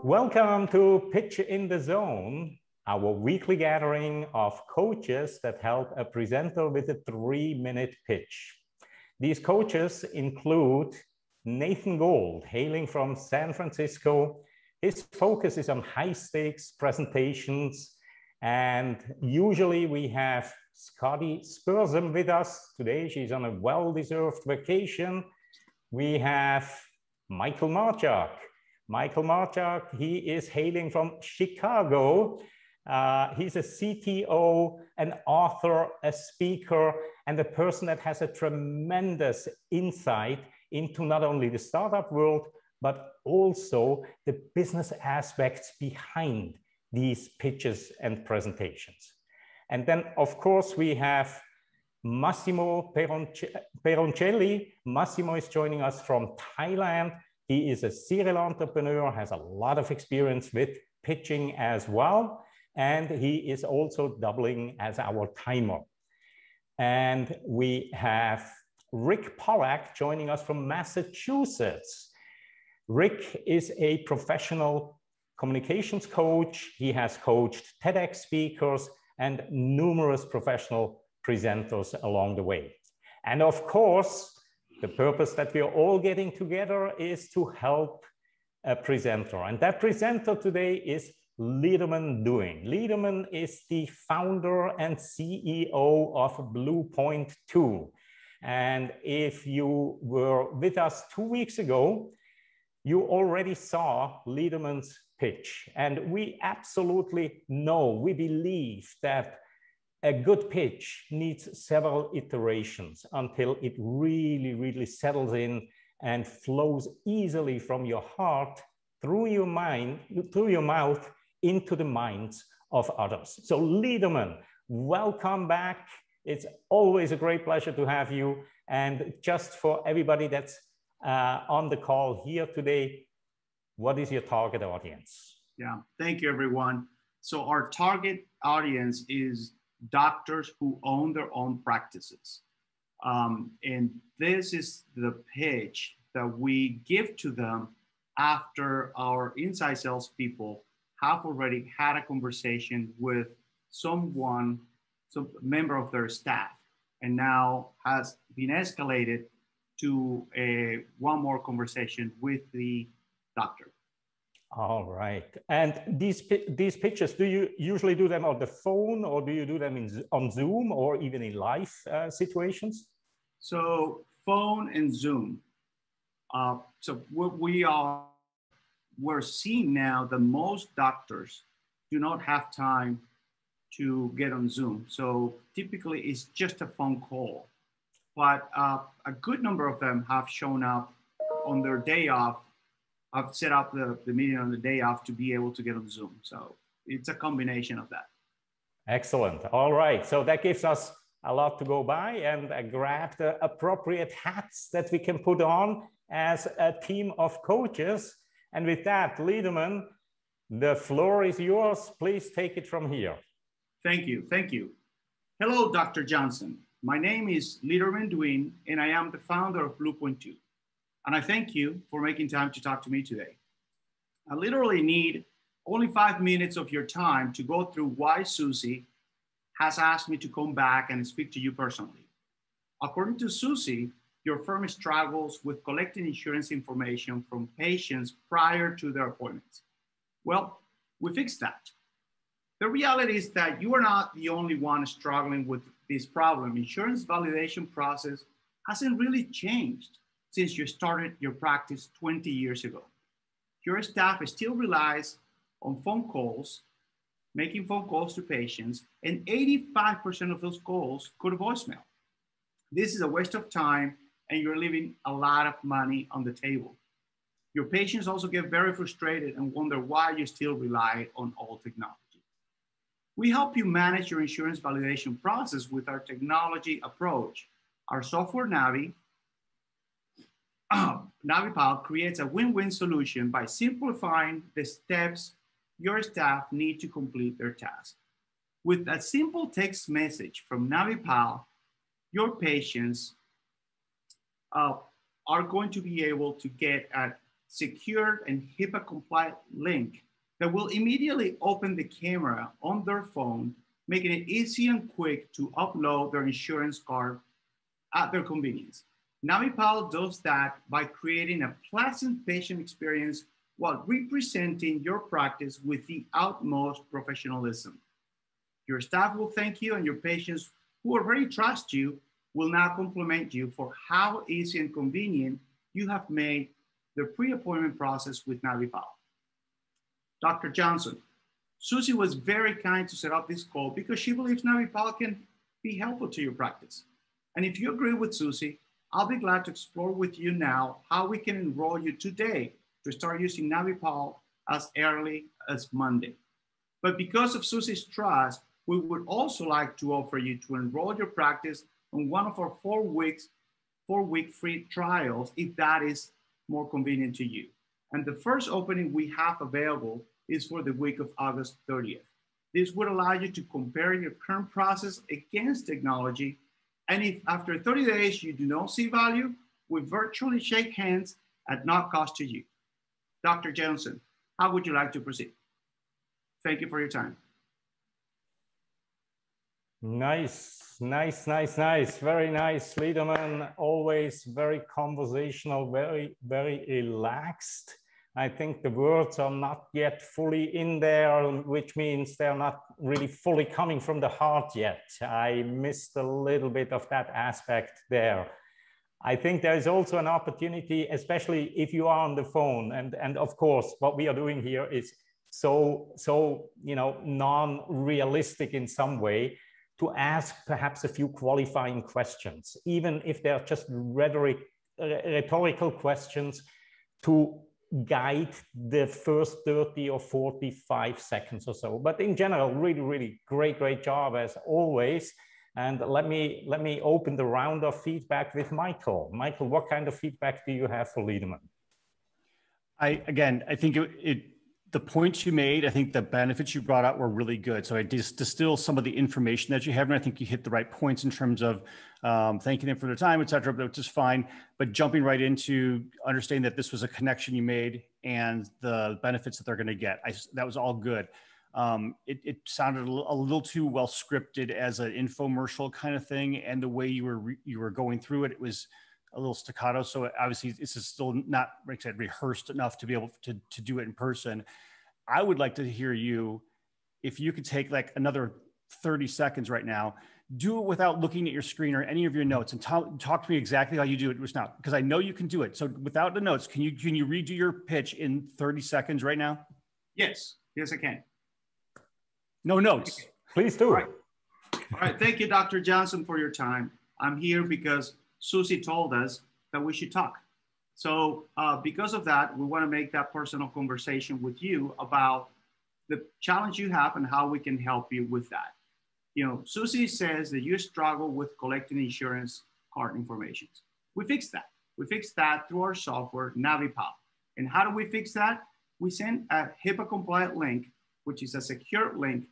Welcome to Pitch in the Zone, our weekly gathering of coaches that help a presenter with a 3-minute pitch. These coaches include Nathan Gold, hailing from San Francisco. His focus is on high-stakes presentations, and usually we have Scotty Spursum with us. Today she's on a well-deserved vacation. We have Michael Marchak. Michael Marchak, he is hailing from Chicago. He's a CTO, an author, a speaker, and a person that has a tremendous insight into not only the startup world, but also the business aspects behind these pitches and presentations. And then, of course, we have Massimo Peroncelli. Massimo is joining us from Thailand. He is a serial entrepreneur, has a lot of experience with pitching as well. And he is also doubling as our timer. And we have Rick Pollack joining us from Massachusetts. Rick is a professional communications coach. He has coached TEDx speakers and numerous professional presenters along the way. And of course, the purpose that we are all getting together is to help a presenter. And that presenter today is Lederman Duin. Lederman is the founder and CEO of bluepoint2. And if you were with us 2 weeks ago, you already saw Lederman's pitch. And we absolutely know, we believe that a good pitch needs several iterations until it really settles in and flows easily from your heart through your mind, through your mouth into the minds of others. So Lederman, welcome back. It's always a great pleasure to have you. And just for everybody that's on the call here today, what is your target audience? Yeah, thank you, everyone. So our target audience is doctors who own their own practices. And this is the pitch that we give to them after our inside sales people have already had a conversation with someone, some member of their staff, and now has been escalated to one more conversation with the doctor. All right. And these pitches, do you usually do them on the phone, or do you do them on Zoom, or even in live situations? So phone and Zoom. So we're seeing now that most doctors do not have time to get on Zoom. So typically it's just a phone call, but a good number of them have shown up on their day off. I've set up the meeting on the day off to be able to get on Zoom. So it's a combination of that. Excellent. All right. So that gives us a lot to go by, and grab the appropriate hats that we can put on as a team of coaches. And with that, Lederman, the floor is yours. Please take it from here. Thank you. Thank you. Hello, Dr. Johnson. My name is Lederman Duin, and I am the founder of bluepoint2. And I thank you for making time to talk to me today. I literally need only 5 minutes of your time to go through why Susie has asked me to come back and speak to you personally. According to Susie, your firm struggles with collecting insurance information from patients prior to their appointments. Well, we fixed that. The reality is that you are not the only one struggling with this problem. Insurance validation process hasn't really changed since you started your practice 20 years ago. Your staff still relies on phone calls, making phone calls to patients, and 85% of those calls go to voicemail. This is a waste of time, and you're leaving a lot of money on the table. Your patients also get very frustrated and wonder why you still rely on old technology. We help you manage your insurance validation process with our technology approach. Our software NaviPal creates a win-win solution by simplifying the steps your staff need to complete their task. With a simple text message from NaviPal, your patients are going to be able to get secured and HIPAA compliant link that will immediately open the camera on their phone, making it easy and quick to upload their insurance card at their convenience. NaviPal does that by creating a pleasant patient experience while representing your practice with the utmost professionalism. Your staff will thank you, and your patients who already trust you will now compliment you for how easy and convenient you have made the pre-appointment process with NaviPal. Dr. Johnson, Susie was very kind to set up this call because she believes NaviPal can be helpful to your practice. And if you agree with Susie, I'll be glad to explore with you now how we can enroll you today to start using NaviPal as early as Monday. But because of Susie's trust, we would also like to offer you to enroll your practice on one of our 4-week free trials, if that is more convenient to you. And the first opening we have available is for the week of August 30th. This would allow you to compare your current process against technology. And if after 30 days you do not see value, we virtually shake hands at no cost to you. Dr. Johnson, how would you like to proceed? Thank you for your time. Nice. Very nice, Liederman. Always very conversational, very relaxed. I think the words are not yet fully in there, which means they're not really fully coming from the heart yet. I missed a little bit of that aspect there. I think there is also an opportunity, especially if you are on the phone. And of course, what we are doing here is so non-realistic in some way, to ask perhaps a few qualifying questions, even if they're just rhetorical questions, to guide the first 30 or 45 seconds or so. But in general, really great job as always. And let me open the round of feedback with Michael. Michael, what kind of feedback do you have for Liederman? I think the points you made, I think the benefits you brought out were really good. So I distill some of the information that you have, and I think you hit the right points in terms of thanking them for their time, et cetera, which is fine. But jumping right into understanding that this was a connection you made and the benefits that they're going to get, that was all good. It sounded a little too well scripted as an infomercial kind of thing, and the way you were going through it, it was a little staccato. So obviously this is still not, like I said, rehearsed enough to be able to do it in person. I would like to hear you, if you could take like another 30 seconds right now, do it without looking at your screen or any of your notes, and talk to me exactly how you do it just now, because I know you can do it. So without the notes, can you redo your pitch in 30 seconds right now? Yes, I can. No notes. Please do. All right. Thank you, Dr. Johnson, for your time. I'm here because Susie told us that we should talk. So because of that, we want to make that personal conversation with you about the challenge you have and how we can help you with that. Susie says that you struggle with collecting insurance card information. We fixed that. We fixed that through our software, NaviPal. And how do we fix that? We send a HIPAA compliant link, which is a secure link,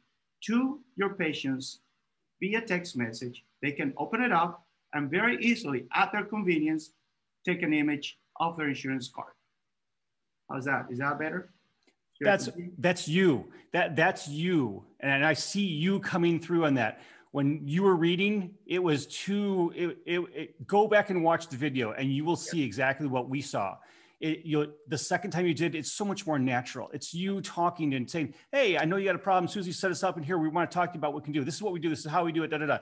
to your patients via text message. They can open it up and very easily, at their convenience, take an image of their insurance card. How's that? Is that better? That's you. That's you. And I see you coming through on that. When you were reading, it was go back and watch the video and you will see exactly what we saw. The second time you did, it's so much more natural. It's you talking and saying, hey, I know you got a problem. Susie set us up in here. We want to talk to you about what we can do. This is what we do. This is how we do it.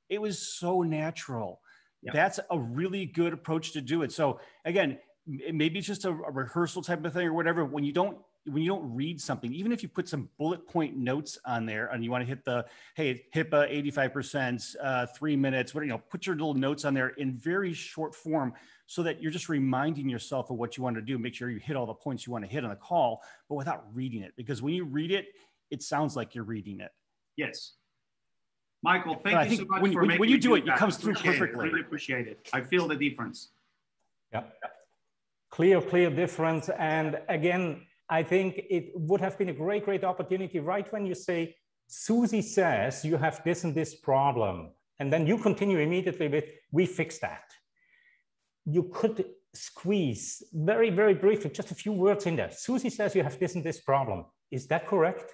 It was so natural. Yep. That's a really good approach to do it. So again, maybe it's just a rehearsal type of thing or whatever. When you don't read something, even if you put some bullet point notes on there and you want to hit the, hey, HIPAA 85%, 3 minutes, put your little notes on there in very short form so that you're just reminding yourself of what you want to do. Make sure you hit all the points you want to hit on the call, but without reading it, because when you read it, it sounds like you're reading it. Yes. Michael, thank you so much for making when you do it, it comes through perfectly. Really appreciate it. I feel the difference. Yeah. Clear difference. And again, I think it would have been a great opportunity right when you say, Susie says you have this and this problem. And then you continue immediately with, we fixed that. you could squeeze very, very briefly, just a few words in there. Susie says you have this and this problem. Is that correct?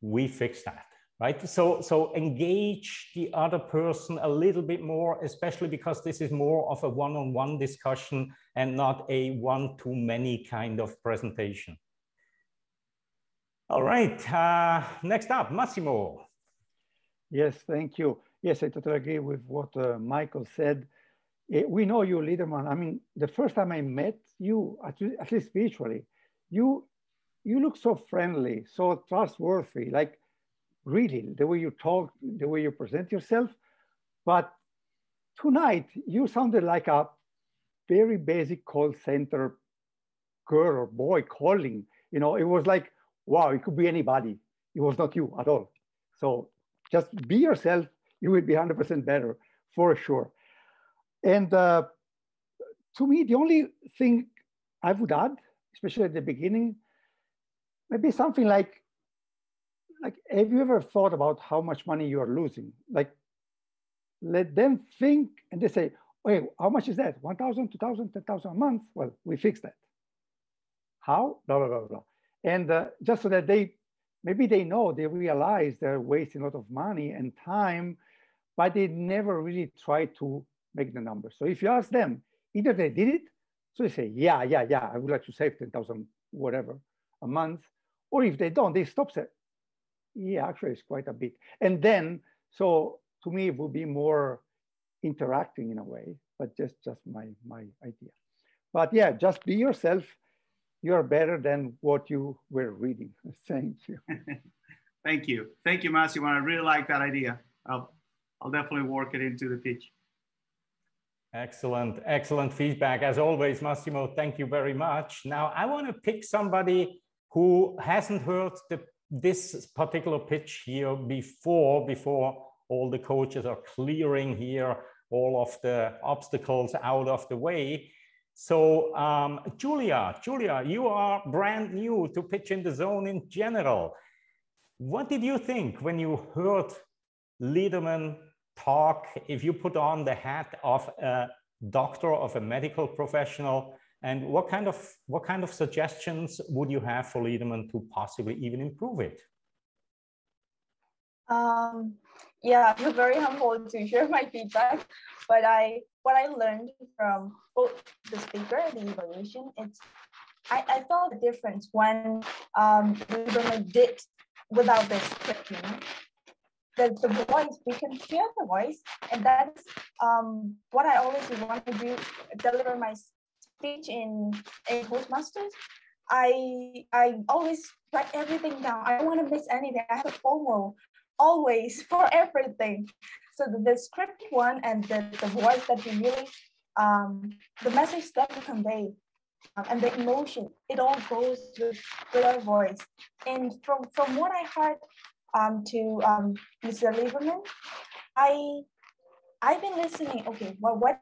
We fix that, right? So engage the other person a little bit more, especially because this is more of a one-on-one discussion and not a one-to-many kind of presentation. All right, next up, Massimo. Yes, thank you. Yes, I totally agree with what Michael said. We know you, Liederman. I mean, the first time I met you, at least spiritually, you look so friendly, so trustworthy, like really the way you talk, the way you present yourself. But tonight you sounded like a very basic call center girl or boy calling. You know, it was like, wow, it could be anybody. It was not you at all. So just be yourself. You will be 100% better for sure. And to me, the only thing I would add, especially at the beginning, maybe something like, have you ever thought about how much money you are losing? Like, let them think, and they say, wait, how much is that? 1,000, 2,000, 10,000 a month? Well, we fix that. How? Blah, blah, blah, blah. And just so that maybe they know, they realize they're wasting a lot of money and time, but they never really try to make the numbers. So if you ask them, either they did it, so they say, yeah, I would like to save 10,000, whatever, a month. Or if they don't, they stop saying, yeah, actually it's quite a bit. And then, so to me, it would be more interacting in a way, but just my idea. But yeah, just be yourself. You're better than what you were reading. Thank you. Thank you. Thank you, Massimo. I really like that idea. I'll definitely work it into the pitch. Excellent, excellent feedback. As always, Massimo, thank you very much. Now, I want to pick somebody who hasn't heard this particular pitch here before all the coaches are clearing here all of the obstacles out of the way. So Julia, you are brand new to pitch in the zone in general. What did you think when you heard Liederman talk, if you put on the hat of a doctor, of a medical professional, and what kind of suggestions would you have for Liederman to possibly even improve it? Yeah, I feel very humbled to share my feedback, but what I learned from both the speaker and the evaluation, I felt the difference when Liederman did without the script, you know? The voice, we can hear the voice, and that's what I always want to do, deliver my speech in Toastmasters. I always write everything down. I don't want to miss anything. I have a FOMO always for everything. So the script one and the voice that we really, the message that we convey and the emotion, it all goes with our voice. And from what I heard to Mr. Lieberman, I've been listening. Okay, well, what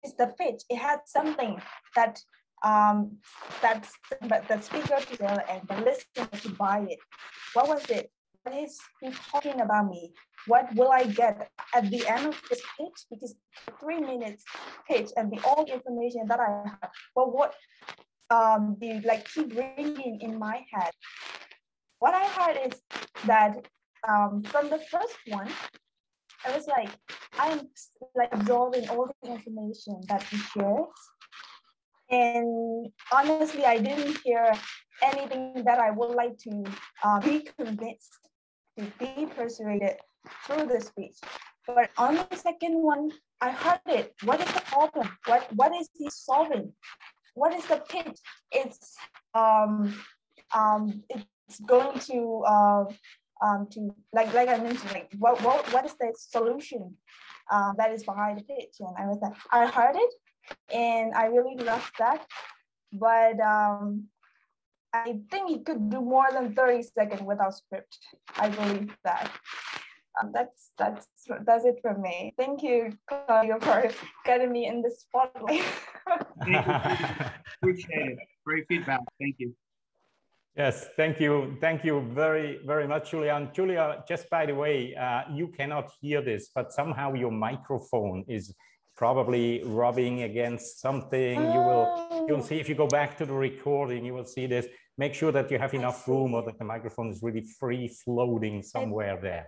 is the pitch? It had something that the speaker to sell and the listener to buy it. What was it? What is he talking about me? What will I get at the end of this pitch? Because 3 minutes pitch and all the information that I have. But what the like keep ringing in my head. What I heard is that from the first one, I was like, I'm like absorbing all the information that he shares. And honestly, I didn't hear anything that I would like to be convinced, to be persuaded through the speech. But on the second one, I heard it. What is the problem? What is he solving? What is the pitch? It's going to like I mentioned, like what is the solution that is behind the pitch? And I was like, I heard it, and I really loved that. But I think he could do more than 30 seconds without script. I believe that. That's it for me. Thank you, Claudio, for getting me in the spotlight. Thank you. Appreciate it. Great feedback. Thank you. Yes, thank you. Thank you very, very much, Julia. And Julia, just by the way, you cannot hear this, but somehow your microphone is probably rubbing against something. You'll see if you go back to the recording, you will see this. Make sure that you have enough room or that the microphone is really free floating somewhere there.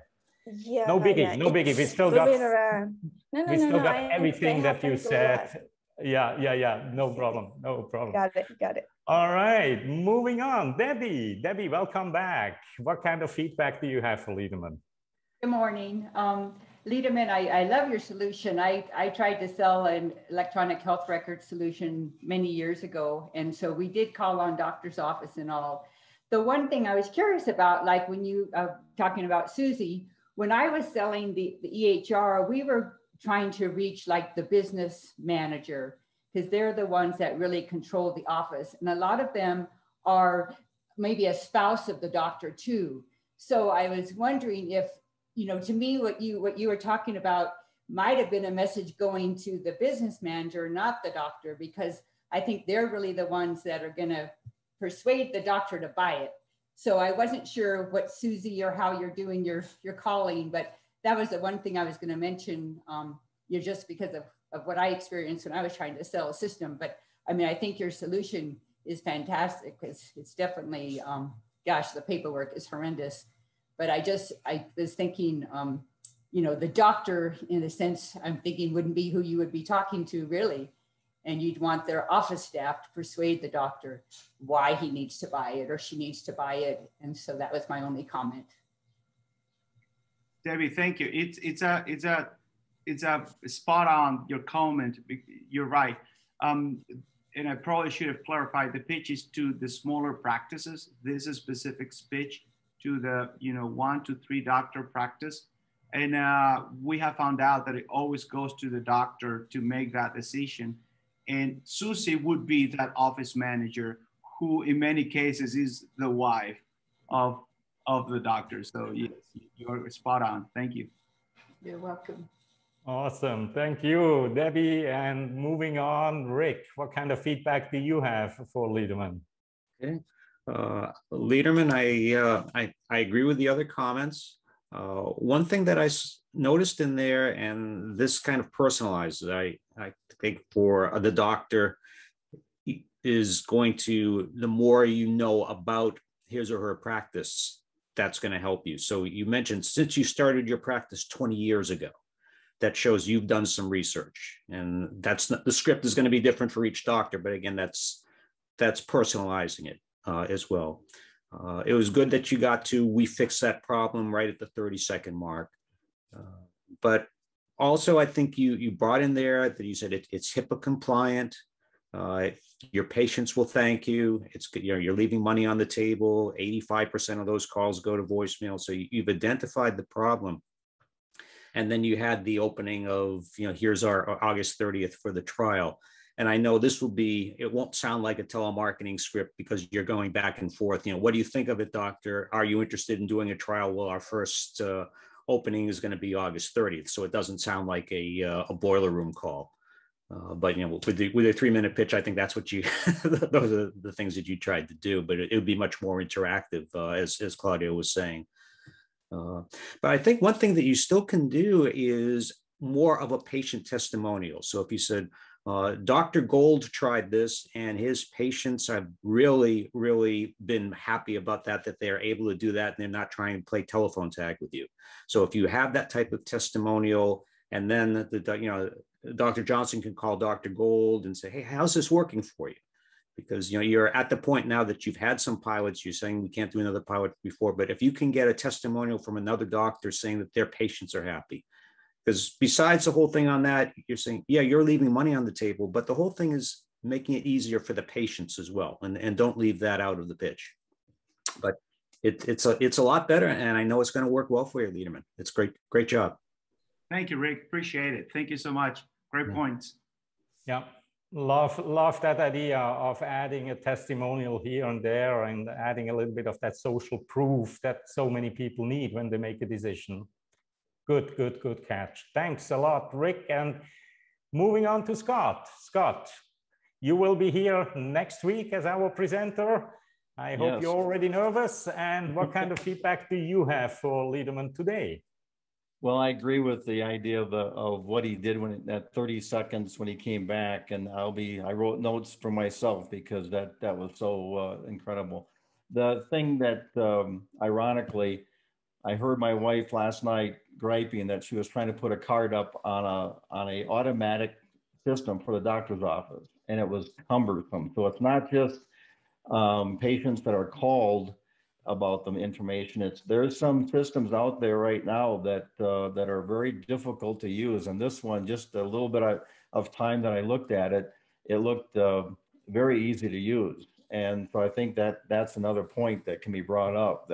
Yeah. No biggie, no biggie. We still got everything that you said. Yeah. No problem. Got it. All right, moving on. Debbie, welcome back. What kind of feedback do you have for Liederman? Good morning. Liederman, I love your solution. I tried to sell an electronic health record solution many years ago. And so we did call on doctor's office and all. The one thing I was curious about, like when you talking about Susie, when I was selling the EHR, we were trying to reach like the business manager, because they're the ones that really control the office. And a lot of them are maybe a spouse of the doctor too. So I was wondering if, you know, to me, what you were talking about might have been a message going to the business manager, not the doctor, because I think they're really the ones that are gonna persuade the doctor to buy it. So I wasn't sure what Susie or how you're doing your calling, but that was the one thing I was gonna mention, just because of what I experienced when I was trying to sell a system. But I mean, I think your solution is fantastic, because it's definitely, gosh, the paperwork is horrendous. But I was thinking, the doctor, in a sense, I'm thinking wouldn't be who you would be talking to really. And you'd want their office staff to persuade the doctor why he needs to buy it or she needs to buy it. And so that was my only comment. Debbie, thank you. It's a spot on your comment. You're right. And I probably should have clarified, the pitch is to the smaller practices. This is a specific pitch to the 1 to 3 doctor practice. And we have found out that it always goes to the doctor to make that decision. And Susie would be that office manager who in many cases is the wife of the doctor. So yes, you're spot on. Thank you. You're welcome. Awesome. Thank you, Debbie. And moving on, Rick, what kind of feedback do you have for Liederman? Okay. Liederman, I agree with the other comments. One thing that I noticed in there, and this kind of personalizes, I think for the doctor, is going to, the more you know about his or her practice, that's going to help you. So you mentioned since you started your practice 20 years ago, that shows you've done some research, and that's not, the script is going to be different for each doctor, but again, that's personalizing it as well. It was good that you got to, we fixed that problem right at the 30-second mark. But also, I think you brought in there that you said it's HIPAA compliant. Your patients will thank you. It's, you're leaving money on the table. 85% of those calls go to voicemail. So you've identified the problem. And then you had the opening of, here's our August 30th for the trial. And I know this will be, it won't sound like a telemarketing script because you're going back and forth. What do you think of it, doctor? Are you interested in doing a trial? Well, our first opening is going to be August 30th. So it doesn't sound like a boiler room call. But with a 3-minute pitch, I think that's what you, those are the things that you tried to do, but it would be much more interactive, as Claudio was saying. But I think one thing that you still can do is more of a patient testimonial. So if you said, Dr. Gold tried this and his patients have really, really been happy about that they're able to do that and they're not trying to play telephone tag with you. So if you have that type of testimonial, and then Dr. Johnson can call Dr. Gold and say, hey, how's this working for you? Because you're at the point now that you've had some pilots, you're saying we can't do another pilot before, but if you can get a testimonial from another doctor saying that their patients are happy, because besides the whole thing on that, you're saying, yeah, you're leaving money on the table, but the whole thing is making it easier for the patients as well. And don't leave that out of the pitch. But it's a lot better. And I know it's going to work well for you, Liederman. It's great. Great job. Thank you, Rick. Appreciate it. Thank you so much. Great points. Yeah. Love that idea of adding a testimonial here and there and adding a little bit of that social proof that so many people need when they make a decision. Good catch. Thanks a lot, Rick. And moving on to Scott. Scott, you will be here next week as our presenter. I hope you're already nervous. And what kind of feedback do you have for Liederman today? Well, I agree with the idea of what he did when that 30 seconds when he came back, and I wrote notes for myself because that was so incredible. The thing that ironically, I heard my wife last night griping that she was trying to put a card up on a automatic system for the doctor's office, and it was cumbersome. So it's not just patients that are called about the information. There's some systems out there right now that that are very difficult to use, and this one, just a little bit of time that I looked at it, it looked very easy to use. And so I think that that's another point that can be brought up,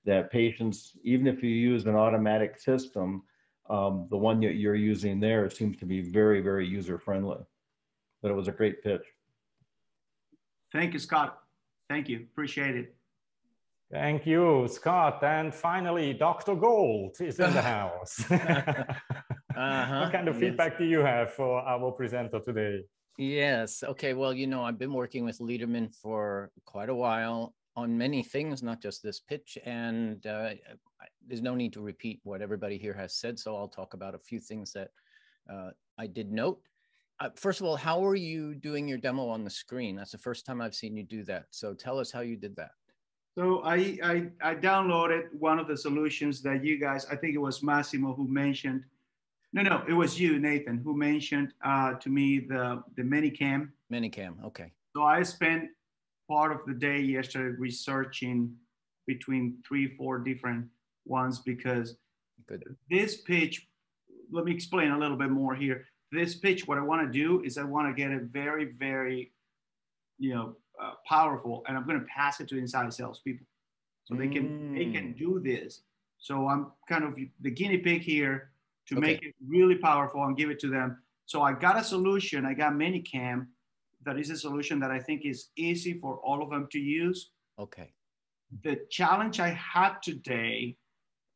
that patients, even if you use an automatic system, the one that you're using there seems to be very, very user friendly. But it was a great pitch. Thank you, Scott. Thank you. Appreciate it. Thank you, Scott. And finally, Dr. Gold is in the house. What kind of feedback do you have for our presenter today? Yes. Okay. Well, you know, I've been working with Liederman for quite a while on many things, not just this pitch. And there's no need to repeat what everybody here has said. So I'll talk about a few things that I did note. First of all, how are you doing your demo on the screen? That's the first time I've seen you do that. So tell us how you did that. So I downloaded one of the solutions that you guys, I think it was Massimo who mentioned, no, it was you, Nathan, who mentioned to me the Minicam. Minicam, okay. So I spent part of the day yesterday researching between 3-4 different ones because this pitch, let me explain a little bit more here. This pitch, what I want to do is I want to get it very, very, powerful, and I'm going to pass it to inside salespeople so they can do this. So I'm kind of the guinea pig here to make it really powerful and give it to them. So I got a solution. I got Minicam. That is a solution that I think is easy for all of them to use. Okay. The challenge I had today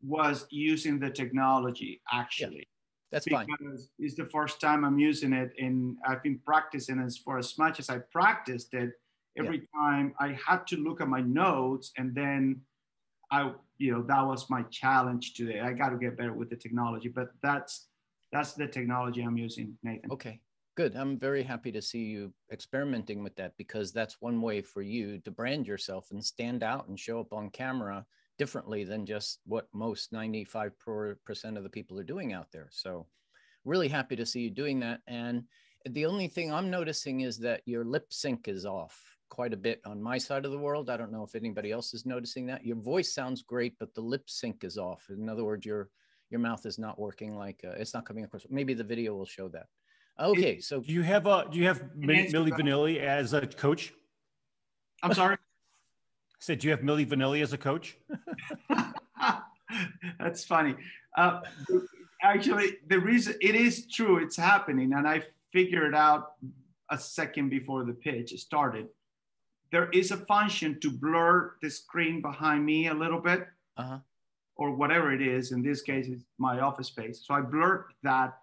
was using the technology, actually. Yeah, that's fine. Because it's the first time I'm using it, and I've been practicing it for as much as I practiced it. Every time I had to look at my notes, and then that was my challenge today. I got to get better with the technology, but that's the technology I'm using, Nathan. Okay, good. I'm very happy to see you experimenting with that, because that's one way for you to brand yourself and stand out and show up on camera differently than just what most 95% of the people are doing out there. So really happy to see you doing that. And the only thing I'm noticing is that your lip sync is off quite a bit on my side of the world. I don't know if anybody else is noticing that. Your voice sounds great, but the lip sync is off. In other words, your mouth is not working like it's not coming across. Maybe the video will show that. Okay, so do you have Milli Vanilli as a coach? I'm sorry. I said, do you have Milli Vanilli as a coach? That's funny. Actually, the reason it is true, it's happening, and I figured it out a second before the pitch started. There is a function to blur the screen behind me a little bit, or whatever it is. In this case, it's my office space. So I blurred that,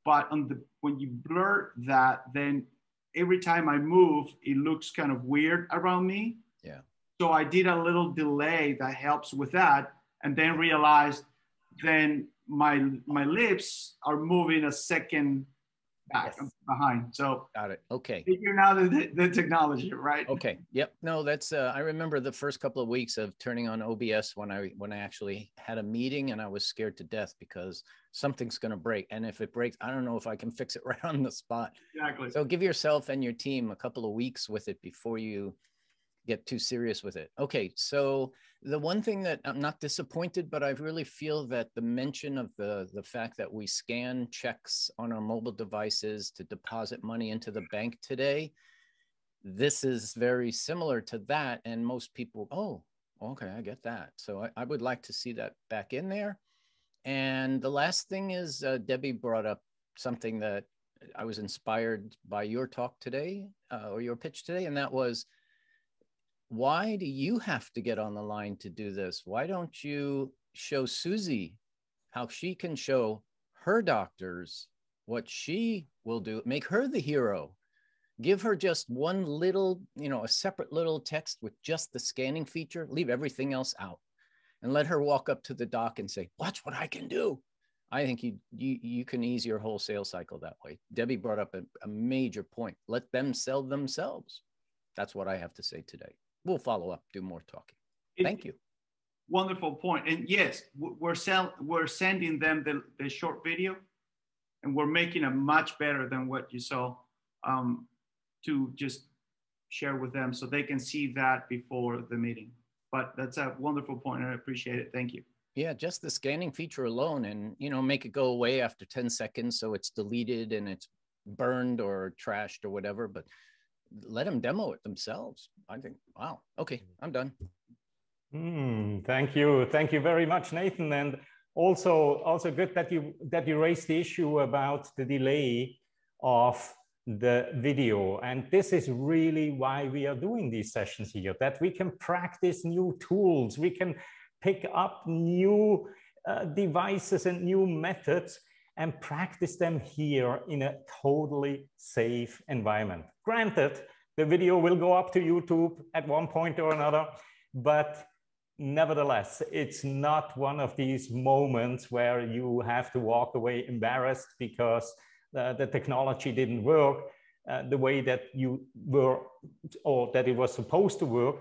but when you blur that, then every time I move, it looks kind of weird around me. Yeah. So I did a little delay that helps with that, and then realized then my lips are moving a second back behind. So got it. Okay. Figuring out the technology, right? Okay. Yep. No, that's I remember the first couple of weeks of turning on OBS when I actually had a meeting, and I was scared to death because something's going to break, and if it breaks, I don't know if I can fix it right on the spot. Exactly. So give yourself and your team a couple of weeks with it before you get too serious with it. Okay, so the one thing that I'm not disappointed, but I really feel that the mention of the fact that we scan checks on our mobile devices to deposit money into the bank today, this is very similar to that. And most people, oh, okay, I get that. So I would like to see that back in there. And the last thing is Debbie brought up something that I was inspired by your talk today, or your pitch today, and that was, why do you have to get on the line to do this? Why don't you show Susie how she can show her doctors what she will do? Make her the hero. Give her just one little, a separate little text with just the scanning feature. Leave everything else out. And let her walk up to the doc and say, watch what I can do. I think you can ease your whole sales cycle that way. Debbie brought up a major point. Let them sell themselves. That's what I have to say today. We'll follow up, do more talking. Thank you. Wonderful point. And yes, we're sending them the short video, and we're making it much better than what you saw, to just share with them so they can see that before the meeting. But that's a wonderful point, and I appreciate it. Thank you. Yeah, just the scanning feature alone, and make it go away after 10 seconds so it's deleted and it's burned or trashed or whatever, but let them demo it themselves. I think, wow. Okay, I'm done. Thank you. Thank you very much, Nathan. And also good that you raised the issue about the delay of the video. And this is really why we are doing these sessions here, that we can practice new tools. We can pick up new devices and new methods and practice them here in a totally safe environment. Granted, the video will go up to YouTube at one point or another, but nevertheless, it's not one of these moments where you have to walk away embarrassed because the technology didn't work the way that you were, or that it was supposed to work,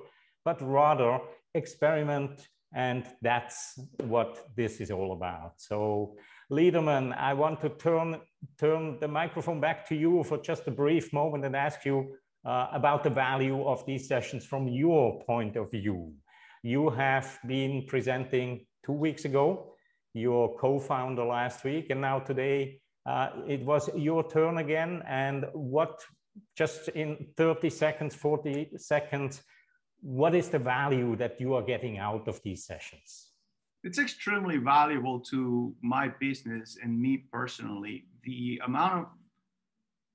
but rather experiment. And that's what this is all about. So Liederman, I want to turn the microphone back to you for just a brief moment and ask you about the value of these sessions from your point of view. You have been presenting 2 weeks ago, your co-founder last week, and now today it was your turn again. And what, just in 30 seconds, 40 seconds, what is the value that you are getting out of these sessions? It's extremely valuable to my business and me personally. The amount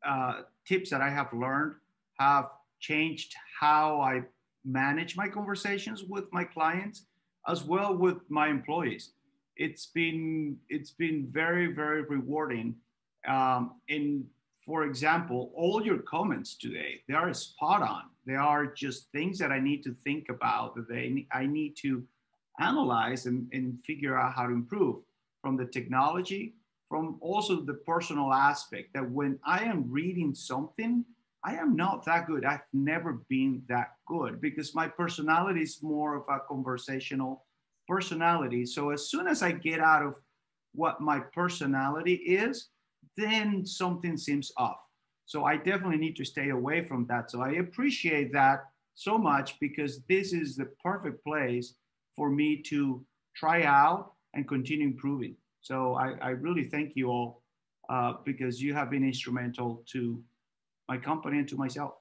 of tips that I have learned have changed how I manage my conversations with my clients, as well with my employees. It's been very, very rewarding. And for example, all your comments today, they are spot on. They are just things that I need to think about, that I need to analyze and figure out how to improve, from the technology, from also the personal aspect, that when I am reading something, I am not that good. I've never been that good because my personality is more of a conversational personality. So as soon as I get out of what my personality is, then something seems off. So I definitely need to stay away from that. So I appreciate that so much, because this is the perfect place for me to try out and continue improving. So I really thank you all because you have been instrumental to my company and to myself.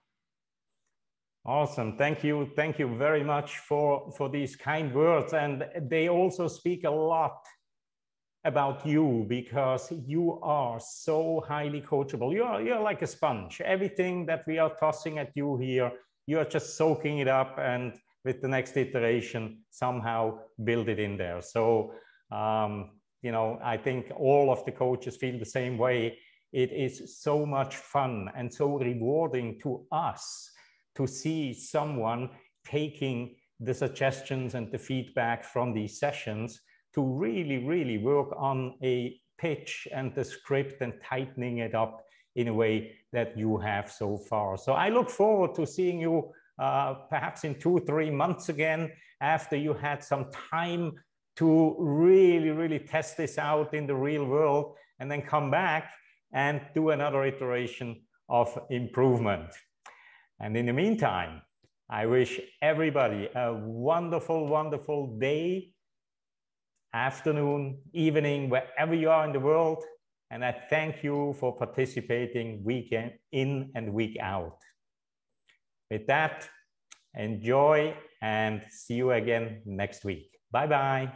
Awesome. Thank you. Thank you very much for these kind words. And they also speak a lot about you, because you are so highly coachable. You're like a sponge. Everything that we are tossing at you here, you are just soaking it up, and with the next iteration, somehow build it in there. So, I think all of the coaches feel the same way. It is so much fun and so rewarding to us to see someone taking the suggestions and the feedback from these sessions to really, really work on a pitch and the script and tightening it up in a way that you have so far. So I look forward to seeing you perhaps in 2 or 3 months again, after you had some time to really, really test this out in the real world, and then come back and do another iteration of improvement. And in the meantime, I wish everybody a wonderful, wonderful day, afternoon, evening, wherever you are in the world. And I thank you for participating week in and week out. With that, enjoy and see you again next week. Bye-bye.